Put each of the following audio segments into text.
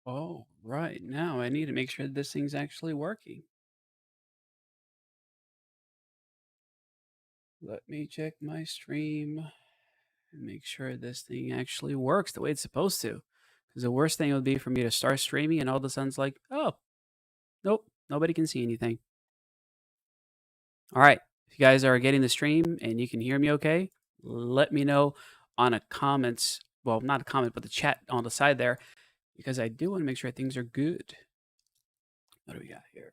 Oh, right. Now I need to make sure this thing's actually working. Let me check my stream and make sure this thing actually works the way it's supposed to. Because the worst thing would be for me to start streaming and all of a sudden it's like, oh, nope, nobody can see anything. All right. If you guys are getting the stream and you can hear me okay, let me know on a comments. Well, not a comment, but the chat on the side there, because I do want to make sure things are good. What do we got here?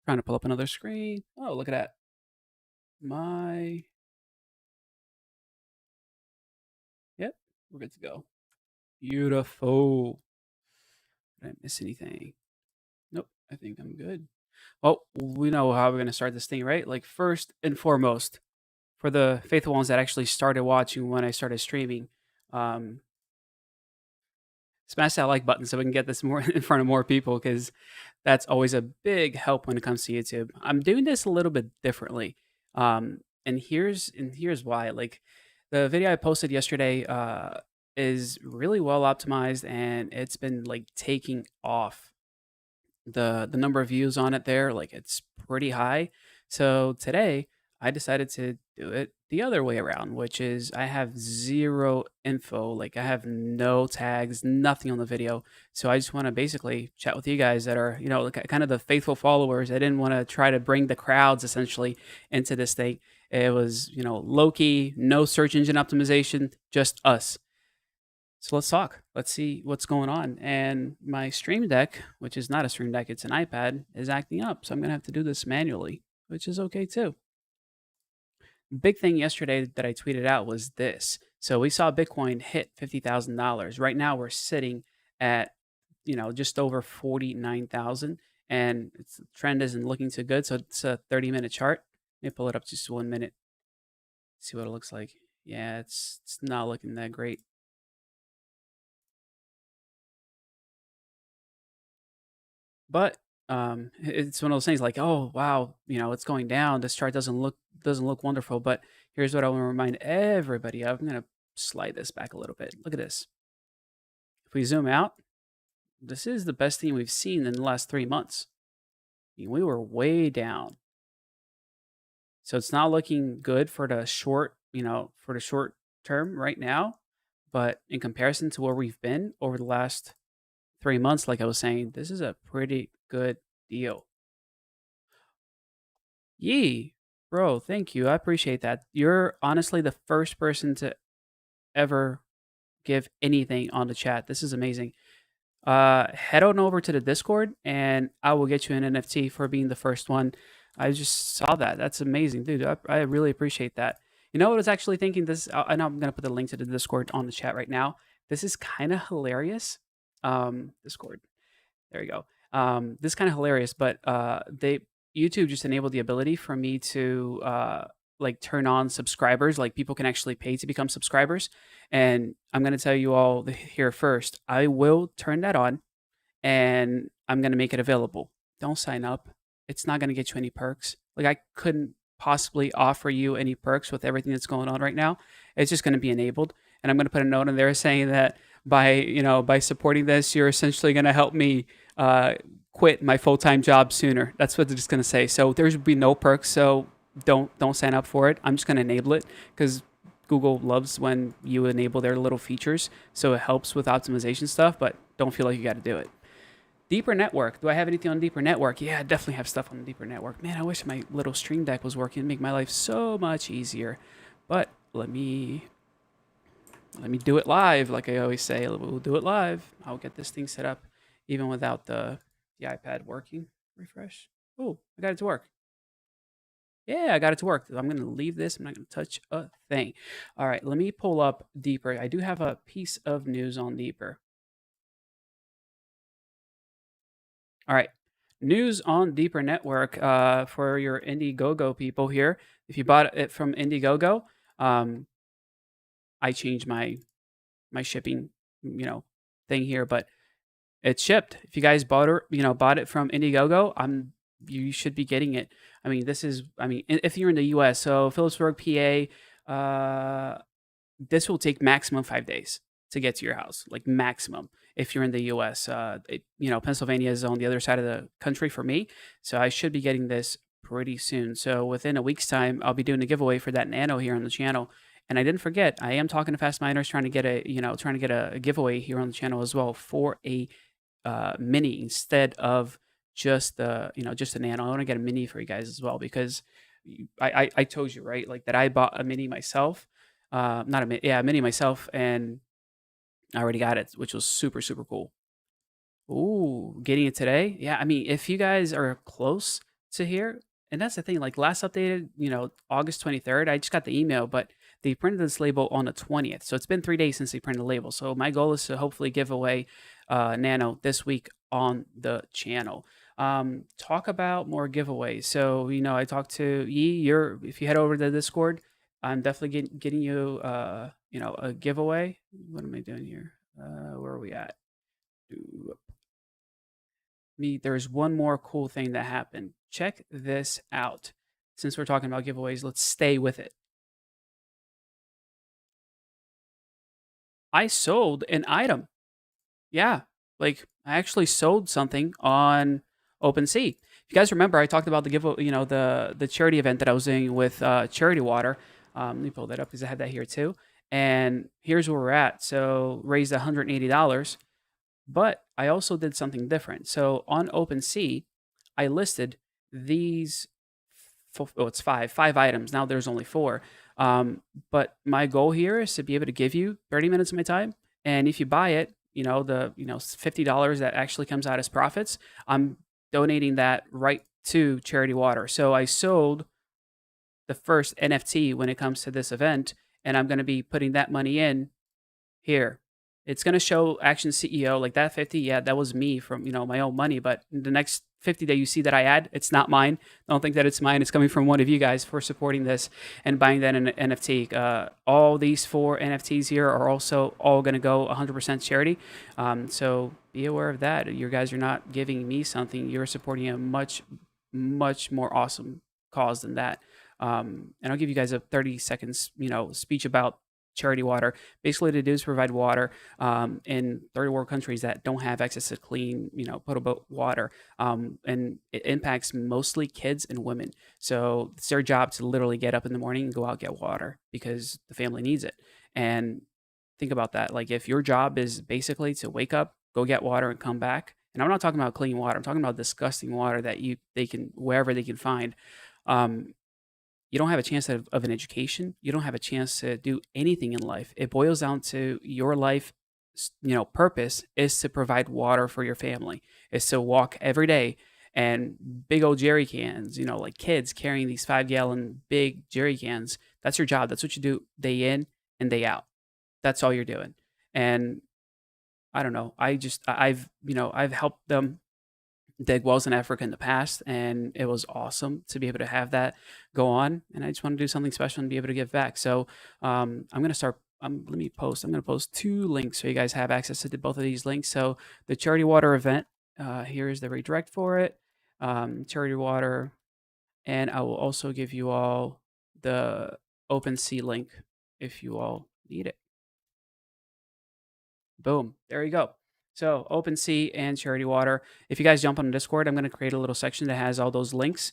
Trying to pull up another screen. Oh, look at that. My Yep, we're good to go. Beautiful. Did I miss anything? Nope, I think I'm good. Well, we know how we're gonna start this thing, right? Like first and foremost, for the faithful ones that actually started watching when I started streaming, um, smash that like button so we can get this more in front of more people because that's always a big help when it comes to YouTube. I'm doing this a little bit differently, and here's why. Like the video I posted yesterday is really well optimized and it's been like taking off. The number of views on it there, like, it's pretty high. So today, I decided to do it the other way around, which is I have 0 info, like, I have no tags, nothing on the video. So I just wanna basically chat with you guys that are, like, kind of the faithful followers. I didn't wanna try to bring the crowds essentially into this thing. It was, low key, no search engine optimization, just us. So let's talk. Let's see what's going on. And my Stream Deck, which is not a Stream Deck, it's an iPad, is acting up. So I'm going to have to do this manually, which is okay too. Big thing yesterday that I tweeted out was this. So we saw Bitcoin hit $50,000. Right now we're sitting at, just over 49,000 and the trend isn't looking too good. So it's a 30-minute chart. Let me pull it up just 1 minute. See what it looks like. Yeah, it's not looking that great. But, it's one of those things like, "Oh, wow, it's going down. This chart doesn't look wonderful." But here's what I wanna remind everybody of. I'm gonna slide this back a little bit. Look at this. If we zoom out, this is the best thing we've seen in the last 3 months. I mean, we were way down. So it's not looking good for the short term right now, but in comparison to where we've been over the last 3 months, like I was saying, this is a pretty good deal. Yee, bro, thank you. I appreciate that. You're honestly the first person to ever give anything on the chat. This is amazing. Head on over to the Discord and I will get you an NFT for being the first one. I just saw that. That's amazing, dude. I really appreciate that. You know what I was actually thinking this I know I'm gonna put the link to the Discord on the chat right now. This is kind of hilarious. Discord. There you go. This is kind of hilarious, but they YouTube just enabled the ability for me to like turn on subscribers. Like people can actually pay to become subscribers, and I'm gonna tell you all here first. I will turn that on, and I'm gonna make it available. Don't sign up. It's not gonna get you any perks. Like I couldn't possibly offer you any perks with everything that's going on right now. It's just gonna be enabled, and I'm gonna put a note in there saying that by supporting this, you're essentially gonna help me uh, quit my full time job sooner. That's what it's gonna say. So there's be no perks. So don't sign up for it. I'm just gonna enable it because Google loves when you enable their little features. So it helps with optimization stuff, but don't feel like you got to do it. Deeper network. Do I have anything on deeper network? Yeah, I definitely have stuff on the deeper network. Man, I wish my little stream deck was working. It'd make my life so much easier. But let me do it live, like I always say. We'll do it live. I'll get this thing set up even without the iPad working. Refresh. Oh, I got it to work. Yeah, I got it to work. I'm going to leave this. I'm not going to touch a thing. All right, let me pull up Deeper. I do have a piece of news on Deeper. All right, news on Deeper Network for your Indiegogo people here. If you bought it from Indiegogo, um, I changed my shipping, thing here, but it's shipped. If you guys bought it from Indiegogo, you should be getting it. I mean, if you're in the US, so Phillipsburg, PA, this will take maximum 5 days to get to your house, like maximum. If you're in the U.S., Pennsylvania is on the other side of the country for me, so I should be getting this pretty soon. So within a week's time, I'll be doing a giveaway for that Nano here on the channel. And I didn't forget, I am talking to Fastminers, trying to get a giveaway here on the channel as well for a mini instead of just a Nano. I want to get a mini for you guys as well because I told you right, like that I bought a mini myself, not a mini, yeah, a mini myself, and I already got it, which was super super cool. Ooh, getting it today? Yeah, I mean, if you guys are close to here, and that's the thing, like last updated, August 23rd, I just got the email, but they printed this label on the 20th. So it's been 3 days since they printed the label. So my goal is to hopefully give away Nano this week on the channel. Talk about more giveaways. So, I talked to Yi. If you head over to the Discord, I'm definitely getting you, a giveaway. What am I doing here? Where are we at? There's one more cool thing that happened. Check this out. Since we're talking about giveaways, let's stay with it. I sold an item. Yeah, like I actually sold something on OpenSea. If you guys remember, I talked about the giveaway, the charity event that I was doing with Charity Water. Let me pull that up because I had that here too. And here's where we're at. So raised $180. But I also did something different. So on OpenSea, I listed these. It's five items. Now there's only four. But my goal here is to be able to give you 30 minutes of my time, and if you buy it, the $50 that actually comes out as profits, I'm donating that right to Charity Water. So I sold the first NFT when it comes to this event, and I'm going to be putting that money in here. It's gonna show Action CEO like that 50. Yeah, that was me from my own money. But the next 50 that you see that I add, it's not mine. Don't think that it's mine. It's coming from one of you guys for supporting this and buying that in an NFT. All these four NFTs here are also all gonna go 100% charity. So be aware of that. You guys are not giving me something. You're supporting a much more awesome cause than that. And I'll give you guys a 30 seconds speech about Charity Water. Basically, what they do is provide water in third world countries that don't have access to clean, potable water, and it impacts mostly kids and women. So it's their job to literally get up in the morning and go out and get water because the family needs it. And think about that. Like if your job is basically to wake up, go get water, and come back. And I'm not talking about clean water. I'm talking about disgusting water that they can wherever they can find. Um, you don't have a chance of an education. You don't have a chance to do anything in life. It boils down to your life, purpose is to provide water for your family, is to walk every day and big old jerry cans, like kids carrying these 5 gallon big jerry cans. That's your job. That's what you do day in and day out. That's all you're doing. And I don't know. I've helped them dig wells in Africa in the past, and it was awesome to be able to have that go on. And I just want to do something special and be able to give back. So I'm gonna start. Let me post. I'm gonna post 2 links so you guys have access to both of these links. So the Charity Water event. Here is the redirect for it. Charity Water, and I will also give you all the OpenSea link if you all need it. Boom. There you go. So OpenSea and Charity Water. If you guys jump on Discord, I'm going to create a little section that has all those links.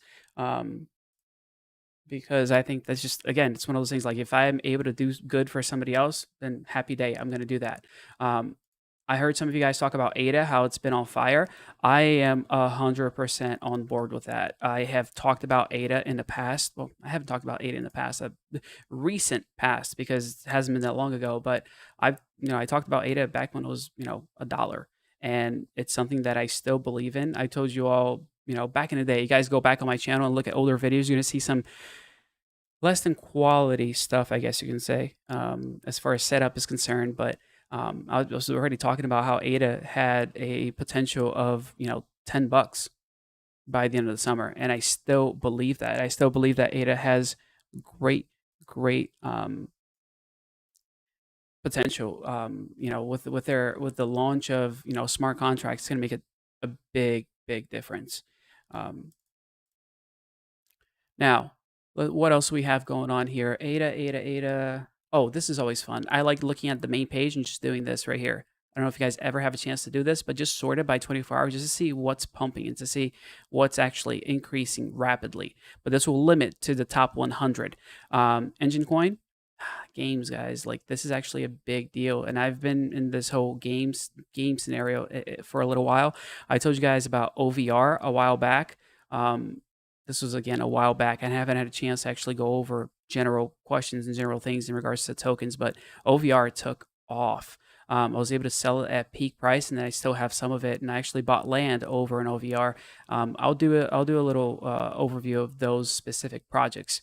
Because I think that's just, again, it's one of those things like if I'm able to do good for somebody else, then happy day, I'm going to do that. I heard some of you guys talk about ADA, how it's been on fire. I am 100% on board with that. I have talked about ADA in the past. Well, I haven't talked about ADA in the past, recent past, because it hasn't been that long ago. But I talked about ADA back when it was, $1, and it's something that I still believe in. I told you all, back in the day. You guys go back on my channel and look at older videos. You're gonna see some less than quality stuff, I guess you can say, as far as setup is concerned. But I was already talking about how ADA had a potential of $10 by the end of the summer, and I still believe that. I still believe that ADA has great potential. With the launch of smart contracts, it's going to make a big difference. Now, what else we have going on here? ADA. Oh, this is always fun. I like looking at the main page and just doing this right here. I don't know if you guys ever have a chance to do this, but just sort it by 24 hours just to see what's pumping and to see what's actually increasing rapidly. But this will limit to the top 100. Engine coin, games, guys. Like this is actually a big deal, and I've been in this whole game scenario for a little while. I told you guys about OVR a while back. Um, this was again a while back. I haven't had a chance to actually go over general questions and general things in regards to tokens, but OVR took off. I was able to sell it at peak price, and then I still have some of it. And I actually bought land over in OVR. I'll do a little overview of those specific projects.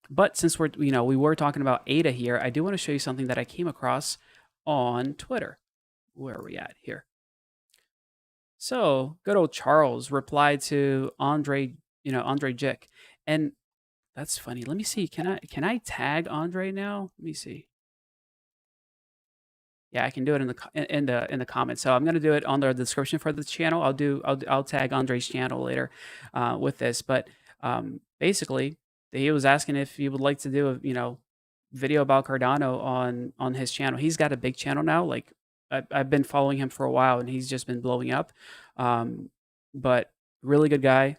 But since we were talking about ADA here, I do want to show you something that I came across on Twitter. Where are we at here? So good old Charles replied to Andre Jick, and that's funny. Let me see. Can I tag Andre now? Let me see. Yeah, I can do it in the comments. So I'm gonna do it on the description for the channel. I'll tag Andre's channel later with this. But basically, he was asking if you would like to do a video about Cardano on his channel. He's got a big channel now. Like I've been following him for a while, and he's just been blowing up. Um, but really good guy.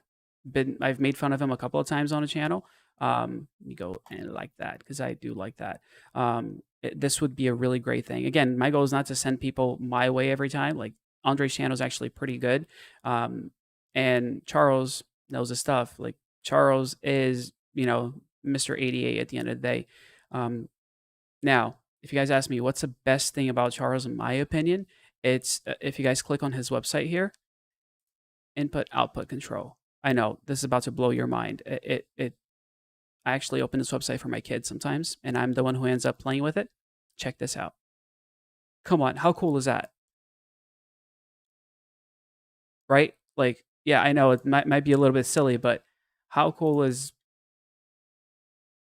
I've made fun of him a couple of times on the channel. Let me go and like that because I do like that. This would be a really great thing. Again, my goal is not to send people my way every time. Like Andre's channel is actually pretty good, and Charles knows his stuff. Like Charles is Mr. 88 at the end of the day. Um, Now, if you guys ask me what's the best thing about Charles, in my opinion, it's if you guys click on his website here, input output control. I know this is about to blow your mind. I actually open this website for my kids sometimes, and I'm the one who ends up playing with it. Check this out. Come on, how cool is that? Right? Like, yeah, I know it might be a little bit silly, but how cool is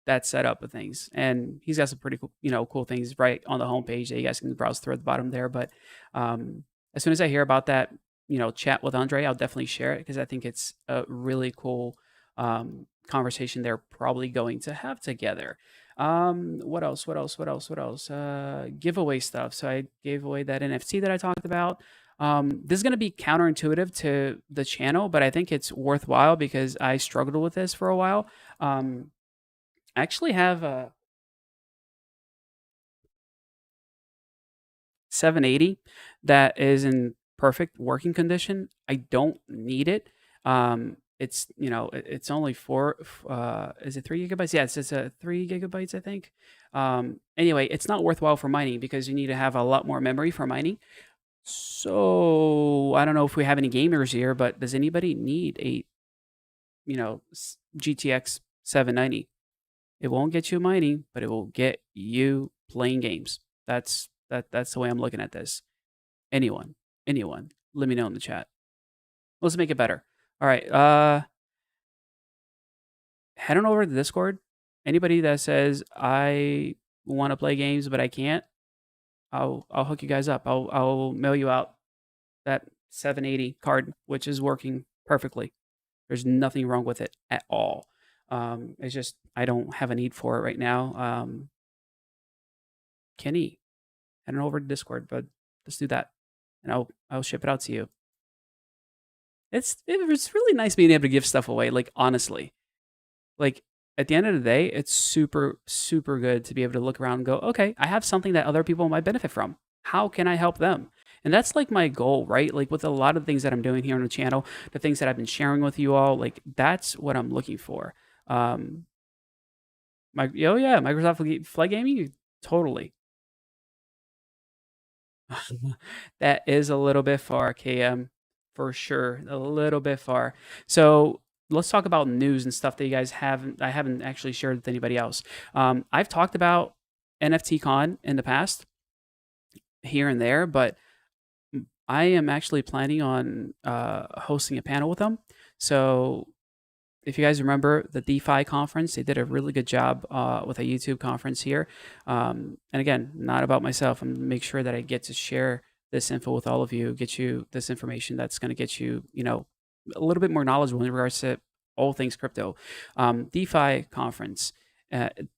that setup of things? And he's got some pretty cool, cool things right on the homepage that you guys can browse through at the bottom there. But as soon as I hear about that, chat with Andre, I'll definitely share it because I think it's a really cool conversation they're probably going to have together. What else? What else? What else? What else? Giveaway stuff. So I gave away that NFT that I talked about. This is going to be counterintuitive to the channel, but I think it's worthwhile because I struggled with this for a while. I actually have a 780 that is in perfect working condition. I don't need it. It's it's only is it 3 gigabytes? Yeah, it's a 3 gigabytes, I think. Anyway, it's not worthwhile for mining because you need to have a lot more memory for mining. So I don't know if we have any gamers here, but does anybody need a GTX 790? It won't get you mining, but it will get you playing games. That's the way I'm looking at this. Anyone, anyone, let me know in the chat. Let's make it better. All right. Head on over to Discord. Anybody that says I want to play games but I can't, I'll hook you guys up. I'll mail you out that 780 card, which is working perfectly. There's nothing wrong with it at all. It's just I don't have a need for it right now. Kenny, head on over to Discord, but let's do that, and I'll ship it out to you. It's really nice being able to give stuff away. Like honestly, like at the end of the day, it's super super good to be able to look around and go, okay, I have something that other people might benefit from. How can I help them? And that's like my goal, right? Like with a lot of things that I'm doing here on the channel, the things that I've been sharing with you all, like that's what I'm looking for. Um, oh yeah, Microsoft Flight Gaming, totally. That is a little bit far, KM, for sure. A little bit far. So let's talk about news and stuff that you guys I haven't actually shared with anybody else. I've talked about NFT Con in the past, here and there, but I am actually planning on hosting a panel with them. So if you guys remember the DeFi conference, they did a really good job with a YouTube conference here. And again, not about myself. I'm going to make sure that I get to share this info with all of you, get you this information that's going to get you, a little bit more knowledgeable in regards to all things crypto. DeFi conference,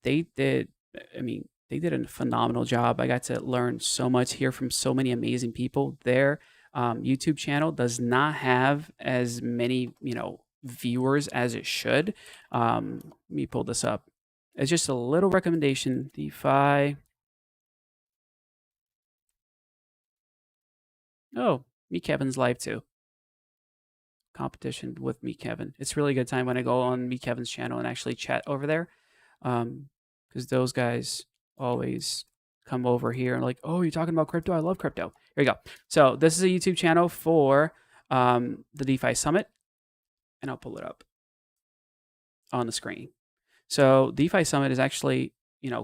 they did, I mean, They did a phenomenal job. I got to learn so much, hear from so many amazing people. Their YouTube channel does not have as many, viewers as it should. Let me pull this up. It's just a little recommendation. DeFi. Oh, me Kevin's live too. Competition with me Kevin. It's really a good time when I go on me Kevin's channel and actually chat over there. Because those guys always come over here and like, oh, you're talking about crypto? I love crypto. Here we go. So this is a YouTube channel for the DeFi Summit, and I'll pull it up on the screen. So DeFi Summit is actually,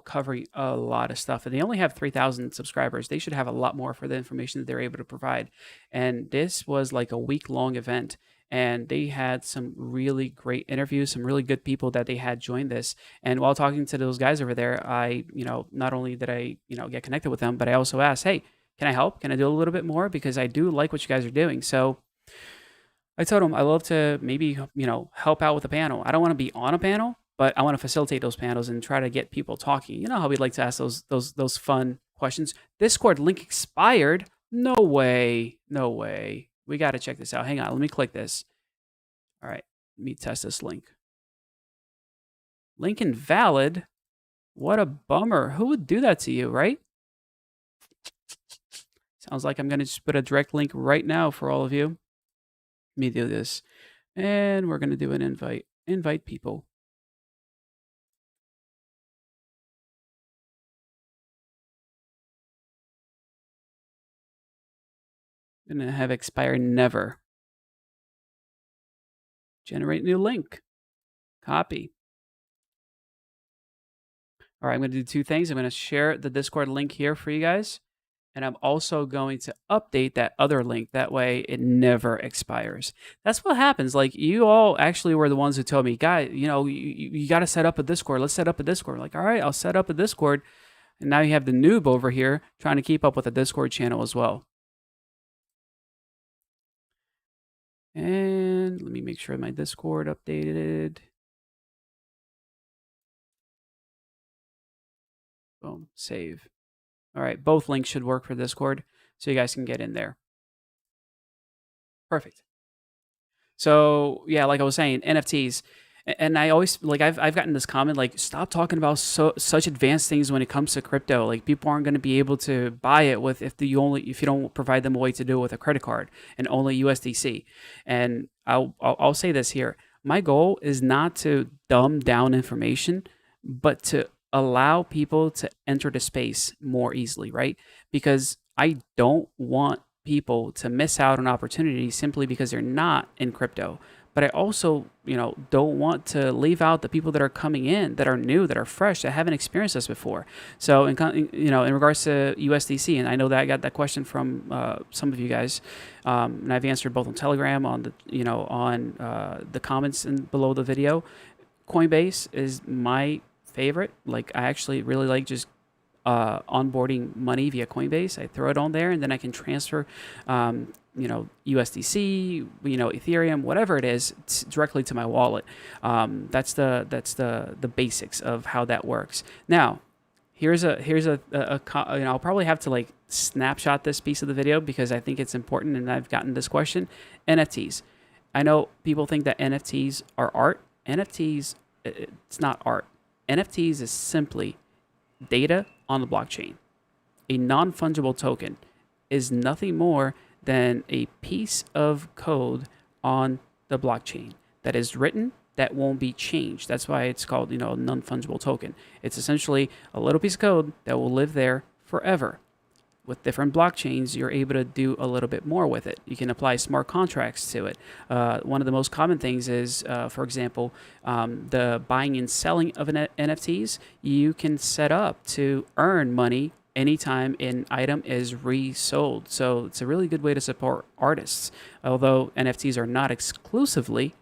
covering a lot of stuff, and they only have 3,000 subscribers. They should have a lot more for the information that they're able to provide. And this was like a week-long event, and they had some really great interviews, some really good people that they had join this. And while talking to those guys over there, I, not only did I, get connected with them, but I also asked, hey, can I help? Can I do a little bit more? Because I do like what you guys are doing. So I told them I love to maybe, help out with a panel. I don't want to be on a panel, but I want to facilitate those panels and try to get people talking. You know how we'd like to ask those fun questions. Discord link expired? No way. No way. We got to check this out. Hang on. Let me click this. All right. Let me test this link. Link invalid? What a bummer. Who would do that to you, right? Sounds like I'm going to just put a direct link right now for all of you. Let me do this. And we're going to do an invite. Invite people. Gonna have expire never. Generate new link. Copy. All right, I'm going to do two things. I'm going to share the Discord link here for you guys. And I'm also going to update that other link. That way it never expires. That's what happens. Like, you all actually were the ones who told me, guy, you got to set up a Discord. Let's set up a Discord. Like, all right, I'll set up a Discord. And now you have the noob over here trying to keep up with the Discord channel as well. And let me make sure my Discord updated. Boom, save. All right, both links should work for Discord, so you guys can get in there. Perfect. So yeah, like I was saying, NFTs. And I always I've gotten this comment like, stop talking about such advanced things when it comes to crypto. Like, people aren't going to be able to buy it with if you don't provide them a way to do it with a credit card and only USDC. And I'll say this here: my goal is not to dumb down information, but to allow people to enter the space more easily, right? Because I don't want people to miss out on opportunities simply because they're not in crypto. But I also, don't want to leave out the people that are coming in, that are new, that are fresh, that haven't experienced this before. So, in regards to USDC, and I know that I got that question from some of you guys, and I've answered both on Telegram, on the comments below the video. Coinbase is my favorite. Like, I actually really like just onboarding money via Coinbase. I throw it on there, and then I can transfer, USDC, Ethereum, whatever it is, directly to my wallet. That's the basics of how that works. Now, here's a I'll probably have to snapshot this piece of the video because I think it's important, and I've gotten this question. NFTs. I know people think that NFTs are art. NFTs, it's not art. NFTs is simply data on the blockchain. A non-fungible token is nothing more than a piece of code on the blockchain that is written, that won't be changed. That's why it's called, a non-fungible token. It's essentially a little piece of code that will live there forever. With different blockchains, you're able to do a little bit more with it. You can apply smart contracts to it. One of the most common things is, for example, the buying and selling of NFTs. You can set up to earn money anytime an item is resold. So it's a really good way to support artists. Although NFTs are not exclusively,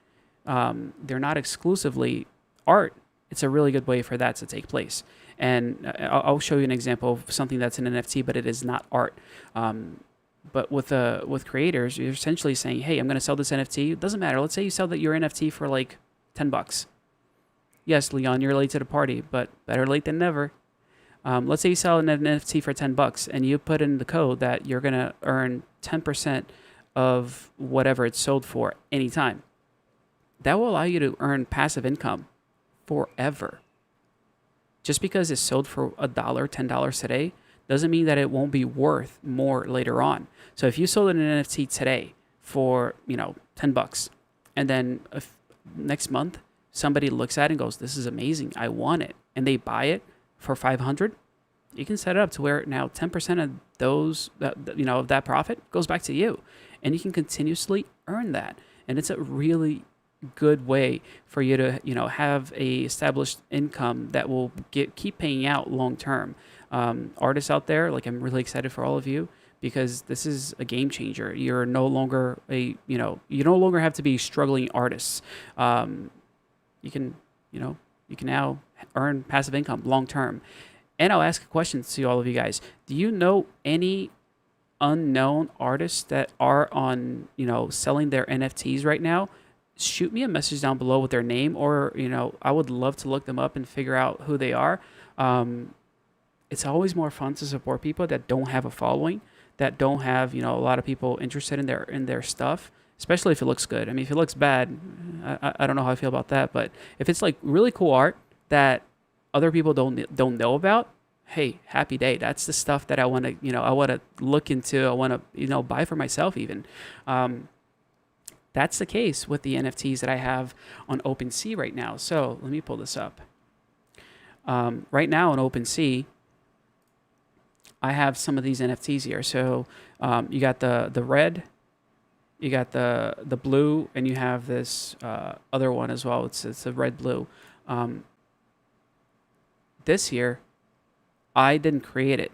art. It's a really good way for that to take place. And I'll show you an example of something that's an NFT, but it is not art. But with creators, you're essentially saying, hey, I'm going to sell this NFT. It doesn't matter. Let's say you sell your NFT for $10. Yes, Leon, you're late to the party, but better late than never. Let's say you sell an NFT for $10 and you put in the code that you're going to earn 10% of whatever it's sold for anytime. That will allow you to earn passive income forever. Just because it's sold for $1, $10 today, doesn't mean that it won't be worth more later on. So if you sold an NFT today for, $10, and then next month somebody looks at it and goes, "This is amazing, I want it," and they buy it for 500, you can set it up to where now 10% of of that profit goes back to you, and you can continuously earn that. And it's a really good way for you to have a established income that will keep paying out long term. Artists out there, like, I'm really excited for all of you, because this is a game changer. You're no longer you no longer have to be struggling artists. You can you can now earn passive income long term. And I'll ask a question to all of you guys: do you know any unknown artists that are on selling their NFTs right now? Shoot me a message down below with their name, or I would love to look them up and figure out who they are. It's always more fun to support people that don't have a following, that don't have a lot of people interested in their stuff, especially if it looks good. I mean, if it looks bad, I don't know how I feel about that. But if it's like really cool art that other people don't know about, hey, happy day. That's the stuff that I want to look into. I want to buy for myself even. That's the case with the NFTs that I have on OpenSea right now. So let me pull this up. Right now on OpenSea, I have some of these NFTs here. So you got the red, you got the blue, and you have this other one as well. It's a red blue. This here, I didn't create it.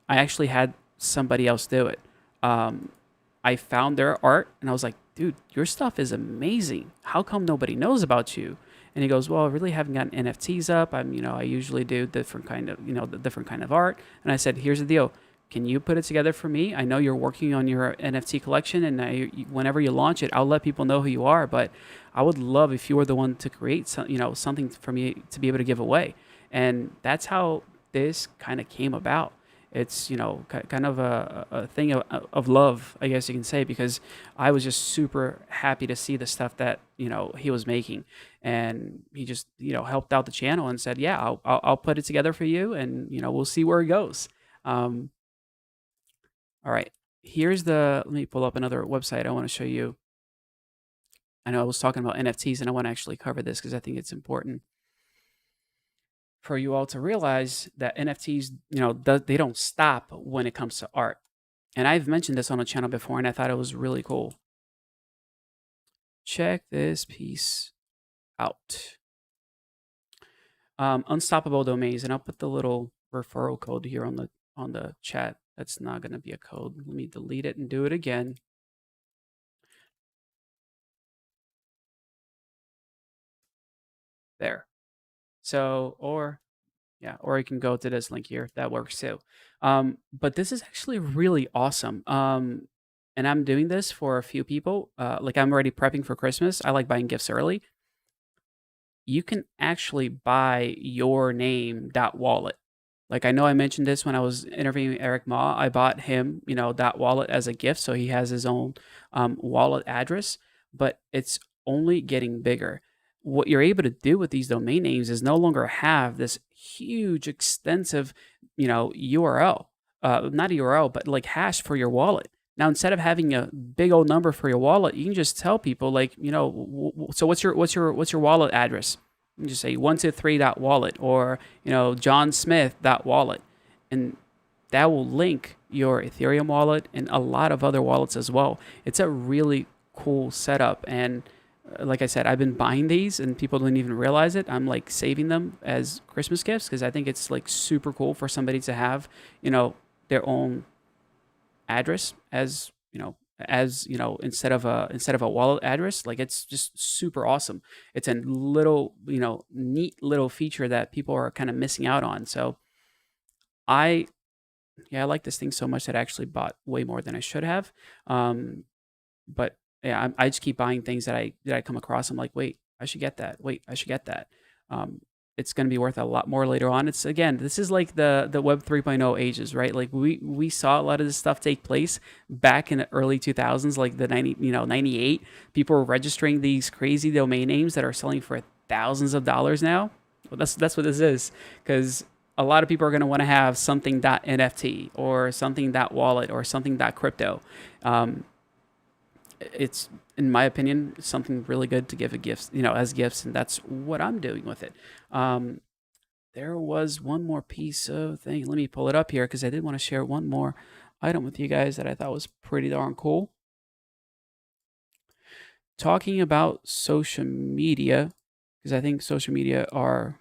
I actually had somebody else do it. I found their art and I was like, "Dude, your stuff is amazing. How come nobody knows about you?" And he goes, "Well, I really haven't gotten NFTs up. I usually do different kind of, the different kind of art." And I said, "Here's the deal. Can you put it together for me? I know you're working on your NFT collection, and whenever you launch it, I'll let people know who you are. But I would love if you were the one to create something for me to be able to give away." And that's how this kind of came about. It's kind of a thing of love, I guess you can say, because I was just super happy to see the stuff that he was making, and he just helped out the channel and said, "Yeah, I'll put it together for you, and we'll see where it goes." All right, let me pull up another website I want to show you. I know I was talking about NFTs, and I want to actually cover this because I think it's important for you all to realize that NFTs, they don't stop when it comes to art. And I've mentioned this on the channel before, and I thought it was really cool. Check this piece out. Unstoppable domains, and I'll put the little referral code here on the chat. That's not going to be a code. Let me delete it and do it again. There. So, or you can go to this link here. That works too. But this is actually really awesome. And I'm doing this for a few people. Like, I'm already prepping for Christmas. I like buying gifts early. You can actually buy your name .wallet. Like, I know I mentioned this when I was interviewing Eric Ma. I bought him, .wallet as a gift, so he has his own wallet address. But it's only getting bigger. What you're able to do with these domain names is no longer have this huge, extensive, URL, not a URL, but like hash for your wallet. Now, instead of having a big old number for your wallet, you can just tell people, like, so what's your wallet address? You can just say 123.wallet, or johnsmith.wallet, and that will link your Ethereum wallet and a lot of other wallets as well. It's a really cool setup, and like I said, I've been buying these and people don't even realize it. I'm like saving them as Christmas gifts because I think it's like super cool for somebody to have, their own address instead of a wallet address. Like, it's just super awesome. It's a little, neat little feature that people are kind of missing out on. So I like this thing so much that I actually bought way more than I should have. But yeah, I just keep buying things that I come across. I'm like, wait, I should get that. Wait, I should get that. it's going to be worth a lot more later on. It's again, this is like the Web 3.0 ages, right? Like we saw a lot of this stuff take place back in the early 2000s, like the 98. People were registering these crazy domain names that are selling for thousands of dollars now. Well, that's what this is, because a lot of people are going to want to have something .nft or something .wallet or something .crypto. Um, it's, in my opinion, something really good to give a gift, as gifts, and that's what I'm doing with it. Um, there was one more piece of thing. Let me pull it up here because I did want to share one more item with you guys that I thought was pretty darn cool. Talking about social media, because I think social media are,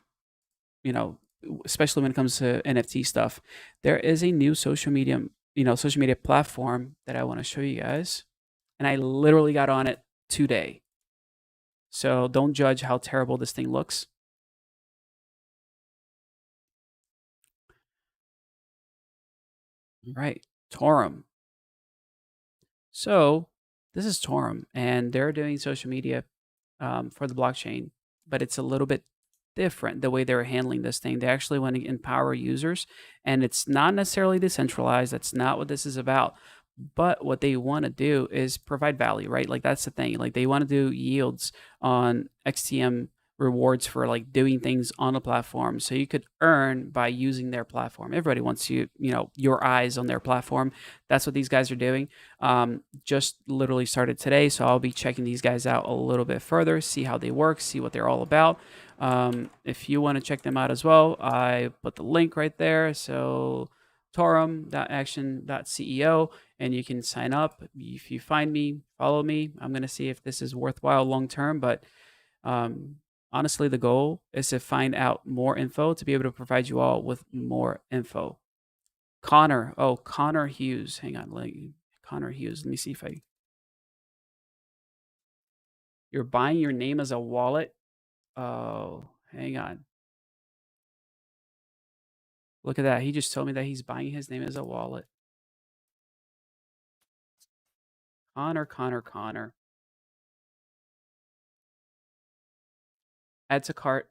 you know, especially when it comes to NFT stuff, there is a new social media platform that I want to show you guys. And I literally got on it today. So don't judge how terrible this thing looks. Right. Torum. So this is Torum, and they're doing social media for the blockchain, but it's a little bit different the way they're handling this thing. They actually want to empower users, and it's not necessarily decentralized. That's not what this is about. But what they want to do is provide value, right? Like that's the thing. Like they want to do yields on XTM rewards for like doing things on a platform, so you could earn by using their platform. Everybody wants your eyes on their platform. That's what these guys are doing. Just literally started today, so I'll be checking these guys out a little bit further, see how they work, see what they're all about. If you want to check them out as well, I put the link right there. So torum.action.ceo, and you can sign up. If you find me, follow me. I'm going to see if this is worthwhile long term, but um, honestly, the goal is to find out more info to be able to provide you all with more info. Connor Hughes. Hang on, Connor Hughes. Let me see if I. You're buying your name as a wallet. Oh, hang on. Look at that. He just told me that he's buying his name as a wallet. Connor. Add to cart.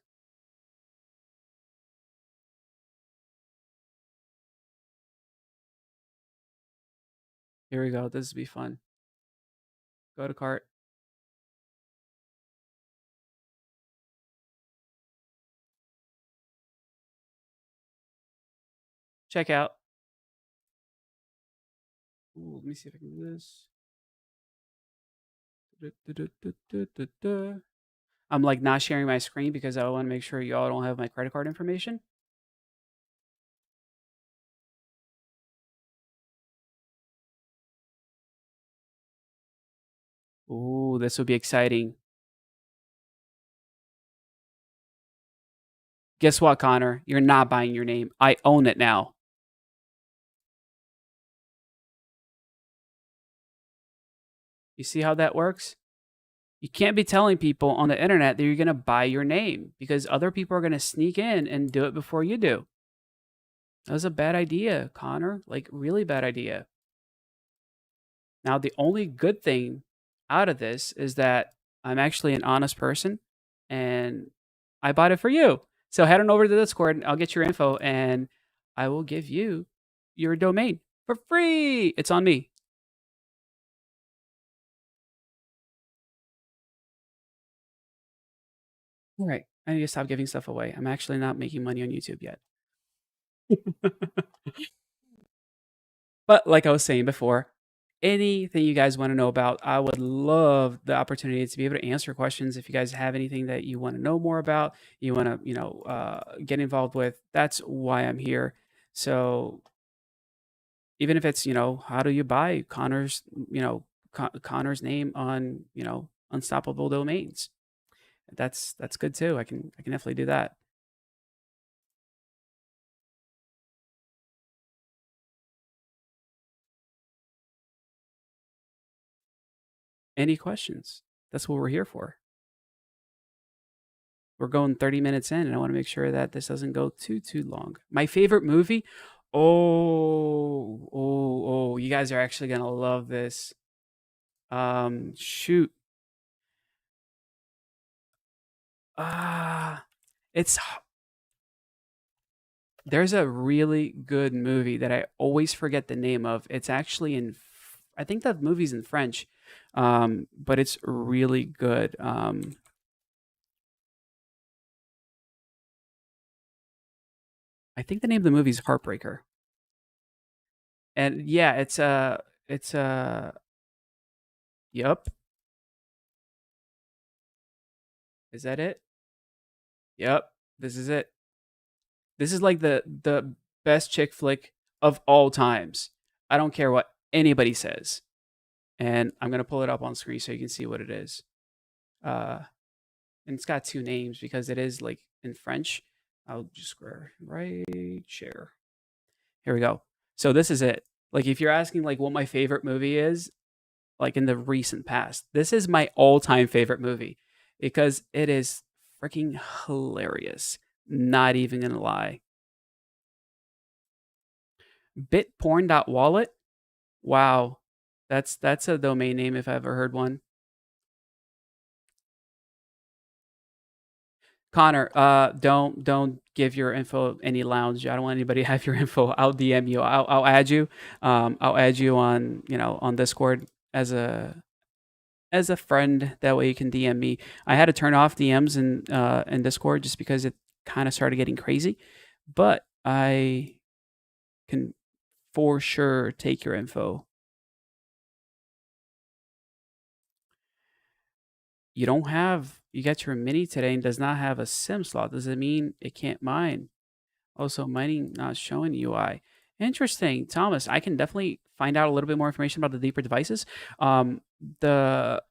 Here we go. This will be fun. Go to cart. Check out. Ooh, let me see if I can do this. I'm like not sharing my screen because I want to make sure y'all don't have my credit card information. Ooh, this would be exciting. Guess what, Connor? You're not buying your name. I own it now. You see how that works? You can't be telling people on the internet that you're going to buy your name because other people are going to sneak in and do it before you do. That was a bad idea, Connor. Like, really bad idea. Now, the only good thing out of this is that I'm actually an honest person and I bought it for you. So head on over to the Discord and I'll get your info and I will give you your domain for free. It's on me. All right. I need to stop giving stuff away. I'm actually not making money on YouTube yet. But like I was saying before, anything you guys want to know about, I would love the opportunity to be able to answer questions. If you guys have anything that you want to know more about, you want to, get involved with, that's why I'm here. So even if it's, how do you buy Connor's name on, unstoppable domains? That's good too. I can definitely do that. Any questions? That's what we're here for. We're going 30 minutes in, and I want to make sure that this doesn't go too long. My favorite movie? Oh, you guys are actually gonna love this. Shoot. Ah, it's There's a really good movie that I always forget the name of. It's actually I think that movie's in French, but it's really good. I think the name of the movie is Heartbreaker. And yeah, yep. Is that it? Yep. This is it. This is like the best chick flick of all times. I don't care what anybody says. And I'm gonna pull it up on screen so you can see what it is. Uh, and it's got two names because it is like in French. I'll just square right share. Here we go. So this is it. Like if you're asking like what my favorite movie is, like in the recent past, this is my all-time favorite movie because it is freaking hilarious. Not even gonna lie. Bitporn.wallet. Wow. That's a domain name if I ever heard one. Connor, don't give your info any lounge. I don't want anybody to have your info. I'll DM you. I'll add you. I'll add you on on Discord as a friend. That way you can DM me. I had to turn off DMs in Discord just because it kind of started getting crazy, but I can for sure take your info. You got your mini today and does not have a SIM slot. Does it mean it can't mine? Also, mining not showing UI. Interesting, Thomas. I can definitely find out a little bit more information about the deeper devices. The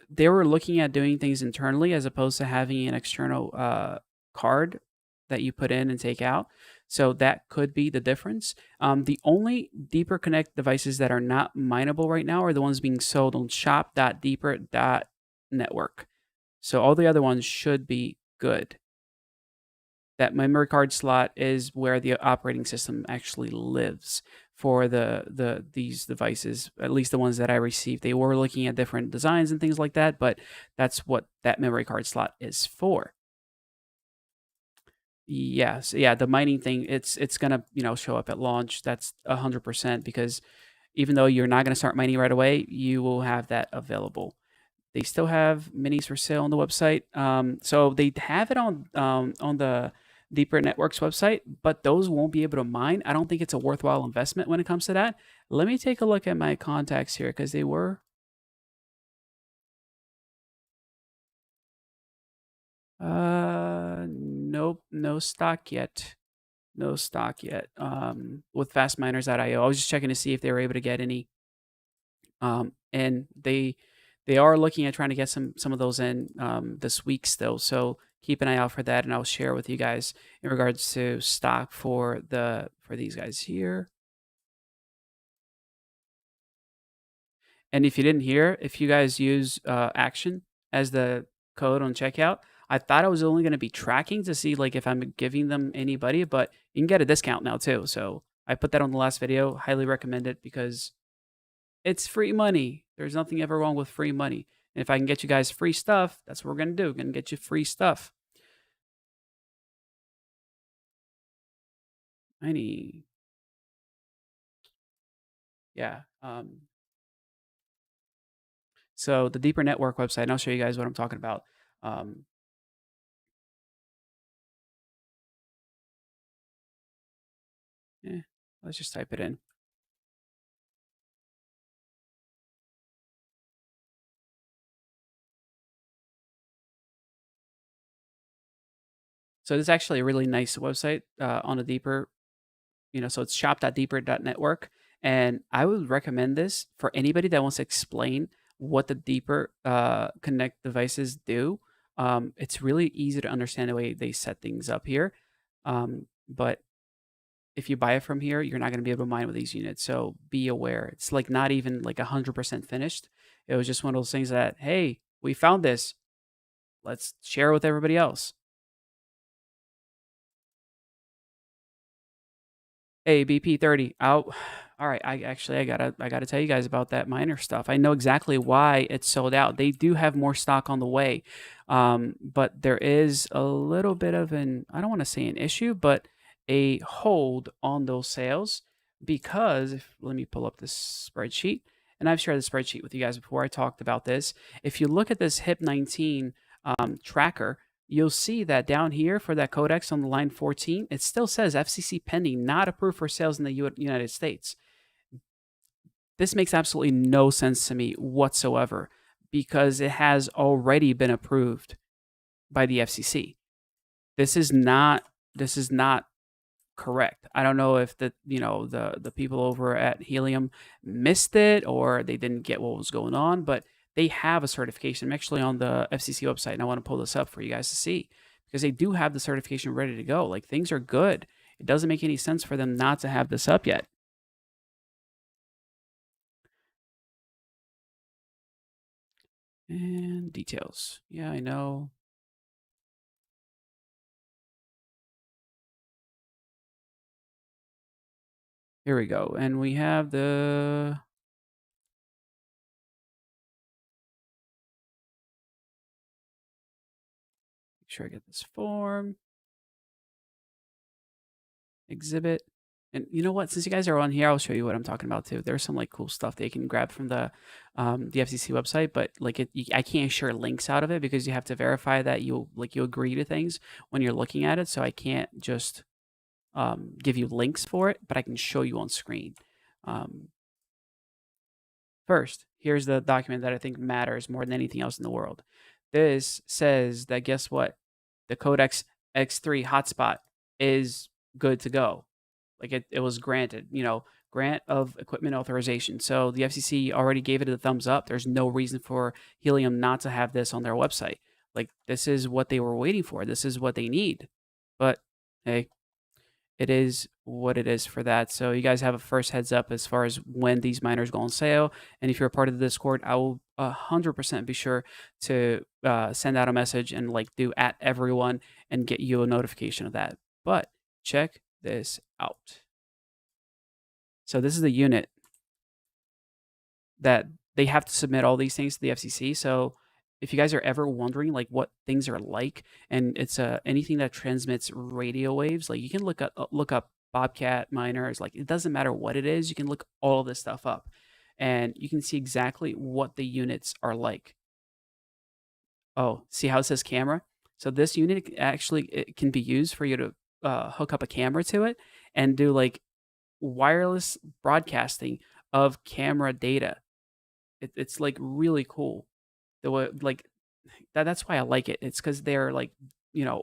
They were looking at doing things internally as opposed to having an external card that you put in and take out. So that could be the difference. The only Deeper Connect devices that are not mineable right now are the ones being sold on shop.deeper.network. So all the other ones should be good. That memory card slot is where the operating system actually lives for these devices, at least the ones that I received. They were looking at different designs and things like that, but that's what that memory card slot is for. Yes, yeah, the mining thing, it's gonna show up at launch. That's 100% because even though you're not gonna start mining right away, you will have that available. They still have minis for sale on the website. So they have it on the Deeper Networks website, but those won't be able to mine. I don't think it's a worthwhile investment when it comes to that. Let me take a look at my contacts here because they were. Nope, no stock yet. No stock yet. With Fastminers.io, I was just checking to see if they were able to get any. And they are looking at trying to get some of those in this week still. So keep an eye out for that, and I'll share with you guys in regards to stock for these guys here. And if you didn't hear, if you guys use action as the code on checkout, I thought I was only going to be tracking to see like if I'm giving them anybody, but you can get a discount now too. So I put that on the last video. Highly recommend it because it's free money. There's nothing ever wrong with free money. And if I can get you guys free stuff, that's what we're going to do. We're going to get you free stuff. I need, yeah. So the Deeper Network website, and I'll show you guys what I'm talking about. Um, let's just type it in. So this is actually a really nice website on the Deeper, so it's shop.deeper.network. And I would recommend this for anybody that wants to explain what the Deeper Connect devices do. It's really easy to understand the way they set things up here. But if you buy it from here, you're not going to be able to mine with these units. So be aware. It's like not even like 100% finished. It was just one of those things that, hey, we found this. Let's share it with everybody else. Hey, BP30 out. All right, I gotta tell you guys about that miner stuff. I know exactly why it's sold out. They do have more stock on the way, but there is a little bit of I don't want to say an issue, but a hold on those sales because if let me pull up this spreadsheet, and I've shared the spreadsheet with you guys before. I talked about this. If you look at this HIP 19 tracker, you'll see that down here for that codex on the line 14, it still says FCC pending, not approved for sales in the United States. This makes absolutely no sense to me whatsoever because it has already been approved by the FCC. This is not correct. I don't know if the people over at Helium missed it or they didn't get what was going on, but they have a certification. I'm actually on the FCC website and I want to pull this up for you guys to see because they do have the certification ready to go. Like things are good. It doesn't make any sense for them not to have this up yet. And details. Yeah, I know. Here we go. And we have the make sure I get this form. Exhibit. And you know what? Since you guys are on here, I'll show you what I'm talking about too. There's some like cool stuff that you can grab from the FCC website, but like I can't share links out of it because you have to verify that you agree to things when you're looking at it. So I can't just give you links for it, but I can show you on screen. Um, First, here's the document that I think matters more than anything else in the world. This says that guess what? The Codex X3 hotspot is good to go. Like it was granted, grant of equipment authorization. So the FCC already gave it a thumbs up. There's no reason for Helium not to have this on their website. Like this is what they were waiting for. This is what they need. But hey, it is what it is for that. So you guys have a first heads up as far as when these miners go on sale. And if you're a part of the Discord, I will 100% be sure to send out a message and like do at everyone and get you a notification of that. But check this out. So this is the unit that they have to submit all these things to the FCC. So if you guys are ever wondering like what things are like, and it's anything that transmits radio waves, like you can look up Bobcat miners. Like it doesn't matter what it is, you can look all of this stuff up, and you can see exactly what the units are like. Oh, see how it says camera? So this unit actually it can be used for you to hook up a camera to it and do like wireless broadcasting of camera data. It's like really cool. The way like that's why I like it. It's because they're like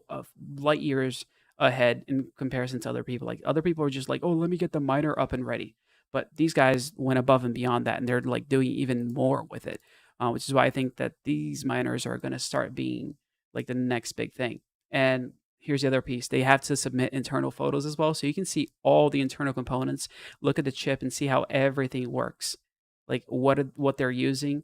of light years ahead in comparison to other people. Like other people are just like, oh, let me get the miner up and ready. But these guys went above and beyond that, and they're like doing even more with it, which is why I think that these miners are going to start being like the next big thing. And here's the other piece: they have to submit internal photos as well, so you can see all the internal components. Look at the chip and see how everything works, like what they're using.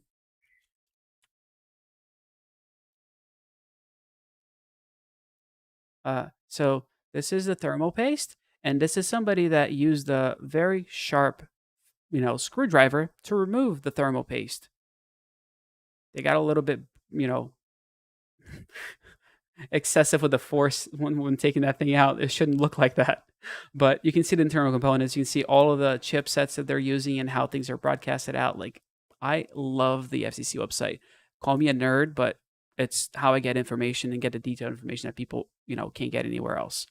So this is the thermal paste, and this is somebody that used a very sharp, screwdriver to remove the thermal paste. They got a little bit, excessive with the force when taking that thing out. It shouldn't look like that. But you can see the internal components. You can see all of the chipsets that they're using and how things are broadcasted out. Like, I love the FCC website. Call me a nerd, but it's how I get information and get the detailed information that people, can't get anywhere else.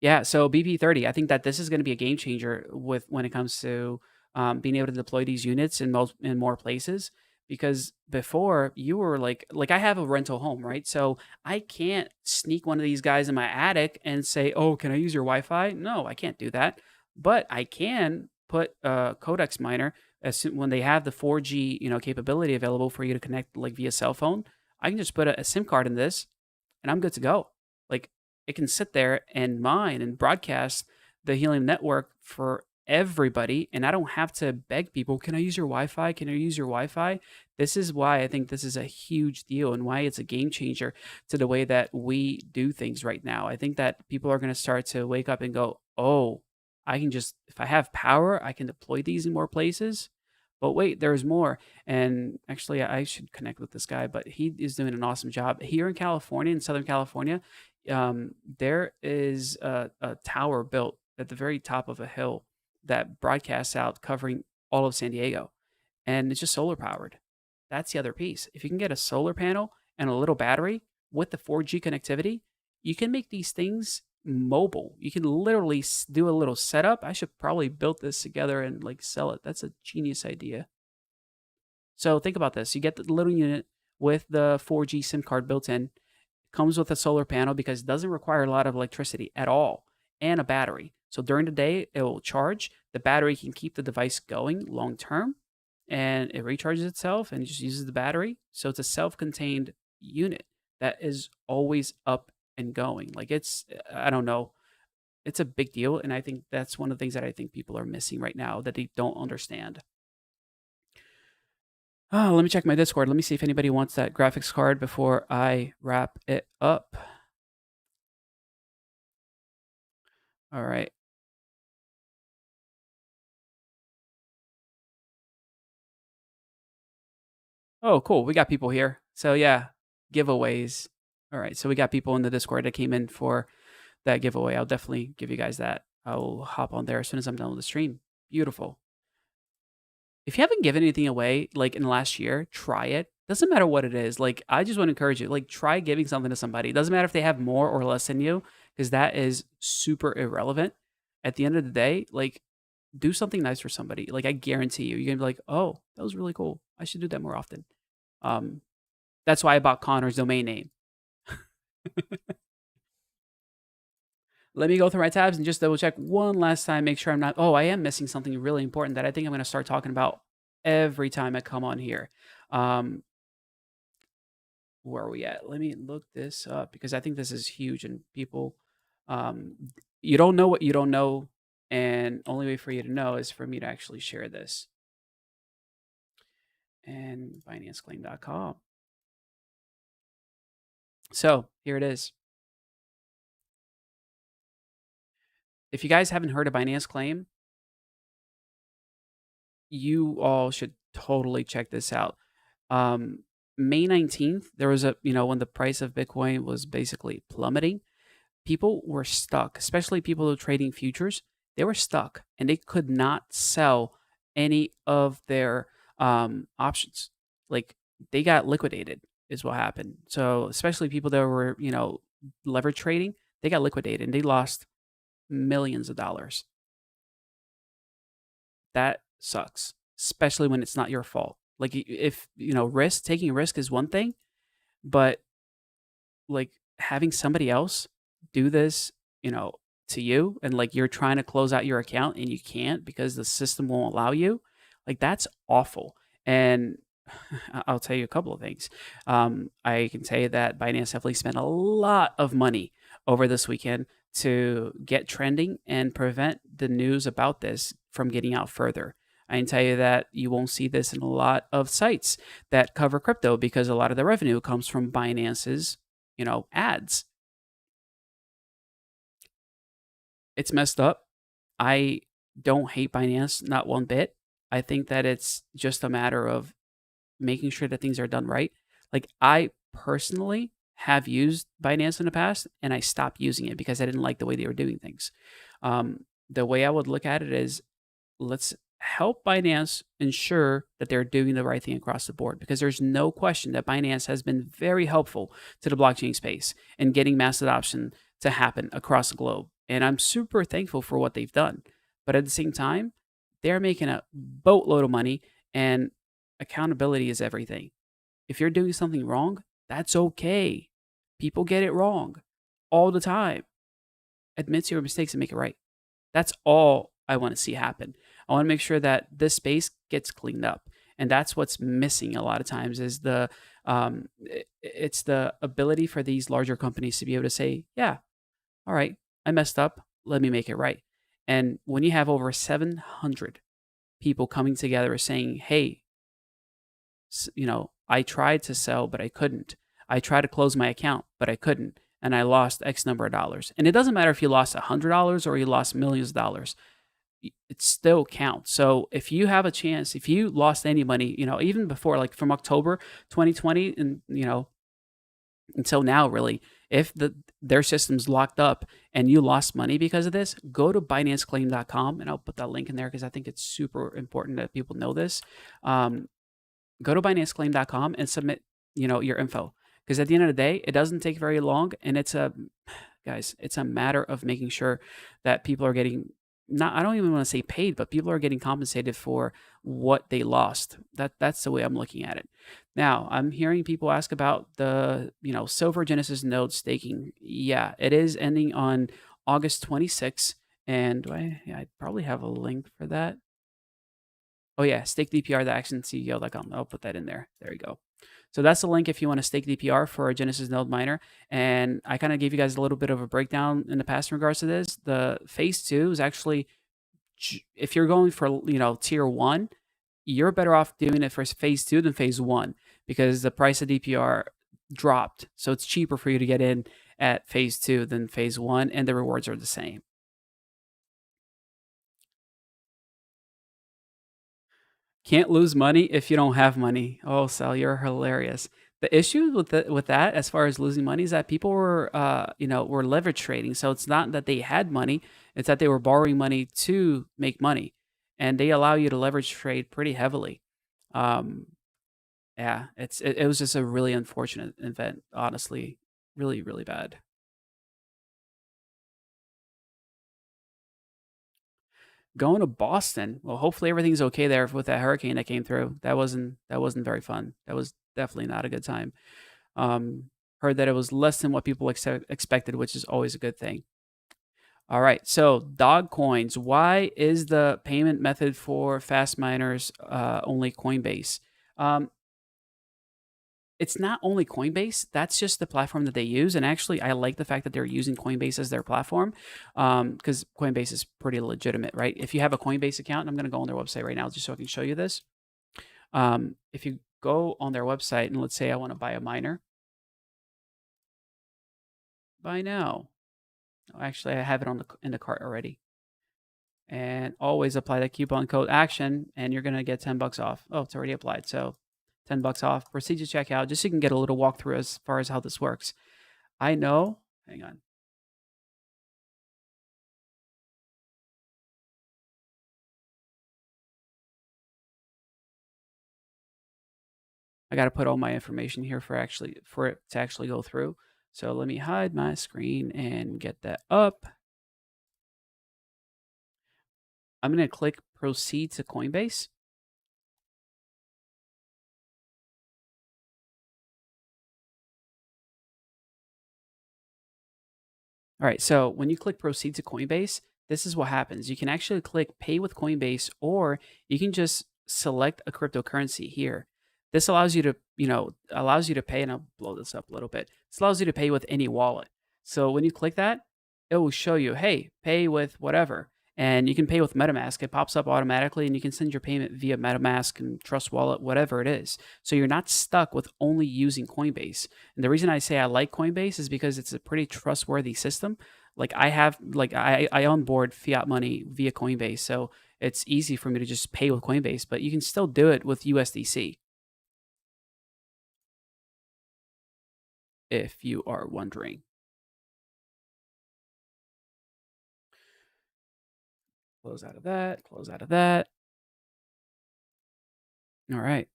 Yeah, so BP30, I think that this is going to be a game changer with when it comes to being able to deploy these units in more places. Because before you were like I have a rental home, right? So I can't sneak one of these guys in my attic and say, "Oh, can I use your Wi-Fi?" No, I can't do that. But I can put a Codex miner when they have the 4G capability available for you to connect like via cell phone. I can just put a SIM card in this and I'm good to go. Like it can sit there and mine and broadcast the Helium network for everybody. And I don't have to beg people, can I use your Wi Fi? Can I use your Wi Fi? This is why I think this is a huge deal and why it's a game changer to the way that we do things right now. I think that people are going to start to wake up and go, oh, I can just, if I have power, I can deploy these in more places. But wait, there's more. And actually, I should connect with this guy, but he is doing an awesome job here in California, in Southern California. There is a tower built at the very top of a hill that broadcasts out covering all of San Diego, and it's just solar powered. That's the other piece. If you can get a solar panel and a little battery with the 4G connectivity, you can make these things mobile. You can literally do a little setup. I should probably build this together and like sell it. That's a genius idea. So think about this. You get the little unit with the 4G SIM card built in, comes with a solar panel because it doesn't require a lot of electricity at all, and a battery. So during the day, it will charge. The battery can keep the device going long term, and it recharges itself and just uses the battery. So it's a self-contained unit that is always up and going. Like it's, I don't know, it's a big deal, and I think that's one of the things that I think people are missing right now that they don't understand. Oh, let me check my Discord. Let me see if anybody wants that graphics card before I wrap it up. All right. Oh, cool. We got people here. So yeah, giveaways. All right. So we got people in the Discord that came in for that giveaway. I'll definitely give you guys that. I'll hop on there as soon as I'm done with the stream. Beautiful. If you haven't given anything away like in the last year, try it. Doesn't matter what it is. Like I just want to encourage you, like try giving something to somebody. It doesn't matter if they have more or less than you, because that is super irrelevant. At the end of the day, like do something nice for somebody. Like I guarantee you, you're gonna be like, oh, that was really cool. I should do that more often. Um, that's why I bought Connor's domain name. Let me go through my tabs and just double check one last time, make sure I'm not. Oh, I am missing something really important that I think I'm going to start talking about every time I come on here. Um, where are we at? Let me look this up because I think this is huge and people, um, you don't know what you don't know. And only way for you to know is for me to actually share this. And BinanceClaim.com. So here it is. If you guys haven't heard of Binance Claim, you all should totally check this out. Um, May 19th, there was a, when the price of Bitcoin was basically plummeting, people were stuck, especially people who are trading futures. They were stuck and they could not sell any of their options. Like they got liquidated, is what happened. So, especially people that were, leverage trading, they got liquidated and they lost millions of dollars. That sucks, especially when it's not your fault. Like if, taking a risk is one thing, but like having somebody else do this, to you and like you're trying to close out your account and you can't because the system won't allow you, like that's awful. And I'll tell you a couple of things. I can tell you that Binance definitely spent a lot of money over this weekend to get trending and prevent the news about this from getting out further. I can tell you that you won't see this in a lot of sites that cover crypto because a lot of the revenue comes from Binance's, ads. It's messed up. I don't hate Binance, not one bit. I think that it's just a matter of making sure that things are done right. Like I personally have used Binance in the past and I stopped using it because I didn't like the way they were doing things. The way I would look at it is let's help Binance ensure that they're doing the right thing across the board because there's no question that Binance has been very helpful to the blockchain space and getting mass adoption to happen across the globe. And I'm super thankful for what they've done. But at the same time, they're making a boatload of money and accountability is everything. If you're doing something wrong, that's okay. People get it wrong all the time. Admit to your mistakes and make it right. That's all I want to see happen. I want to make sure that this space gets cleaned up. And that's what's missing a lot of times is it's the ability for these larger companies to be able to say, yeah, all right, I messed up. Let me make it right. And when you have over 700 people coming together saying, hey, I tried to sell, but I couldn't. I tried to close my account, but I couldn't. And I lost X number of dollars. And it doesn't matter if you lost $100 or you lost millions of dollars. it still counts. So if you have a chance, if you lost any money, even before, like from October 2020, and until now, really, if their system's locked up and you lost money because of this, go to BinanceClaim.com, and I'll put that link in there because I think it's super important that people know this. Um, Go to BinanceClaim.com and submit, your info, because at the end of the day, it doesn't take very long, and it's a matter of making sure that people are getting, not, I don't even want to say paid, but people are getting compensated for what they lost. That's the way I'm looking at it. Now, I'm hearing people ask about the, Silver Genesis node staking. Yeah, it is ending on August 26th. And yeah, I probably have a link for that. Oh yeah, stake DPR, the action CEO.com. I'll put that in there. There you go. So that's the link if you want to stake DPR for a Genesis node miner. And I kind of gave you guys a little bit of a breakdown in the past in regards to this. The phase two is actually, if you're going for, tier one, you're better off doing it for phase two than phase one, because the price of DPR dropped. So it's cheaper for you to get in at phase two than phase one, and the rewards are the same. Can't lose money if you don't have money. Oh, Sal, you're hilarious. The issue with that, as far as losing money, is that people were leverage trading. So it's not that they had money; it's that they were borrowing money to make money, and they allow you to leverage trade pretty heavily. Um, yeah, it was just a really unfortunate event, honestly, really really bad. Going to Boston. Well, hopefully everything's okay there with that hurricane that came through. That wasn't very fun. That was definitely not a good time. Um, Heard that it was less than what people expected, which is always a good thing. All right, so dog coins. Why is the payment method for Fastminers only Coinbase? Um, it's not only Coinbase. That's just the platform that they use. And actually, I like the fact that they're using Coinbase as their platform, because Coinbase is pretty legitimate, right? If you have a Coinbase account, and I'm going to go on their website right now just so I can show you this. If you go on their website and let's say I want to buy a miner, buy now. Actually, I have it in the cart already. And always apply the coupon code action, and you're gonna get $10 off. Oh, it's already applied, so $10 off. Proceed to checkout, just so you can get a little walkthrough as far as how this works. I know. Hang on. I got to put all my information here for it to actually go through. So let me hide my screen and get that up. I'm gonna click proceed to Coinbase. All right, so when you click proceed to Coinbase, this is what happens. You can actually click pay with Coinbase, or you can just select a cryptocurrency here. This allows you to pay, and I'll blow this up a little bit. This allows you to pay with any wallet. So when you click that, it will show you, hey, pay with whatever. And you can pay with MetaMask. It pops up automatically, and you can send your payment via MetaMask and Trust Wallet, whatever it is. So you're not stuck with only using Coinbase. And the reason I say I like Coinbase is because it's a pretty trustworthy system. Like I onboard fiat money via Coinbase, so it's easy for me to just pay with Coinbase, but you can still do it with USDC if you are wondering. Close out of that, close out of that. All right.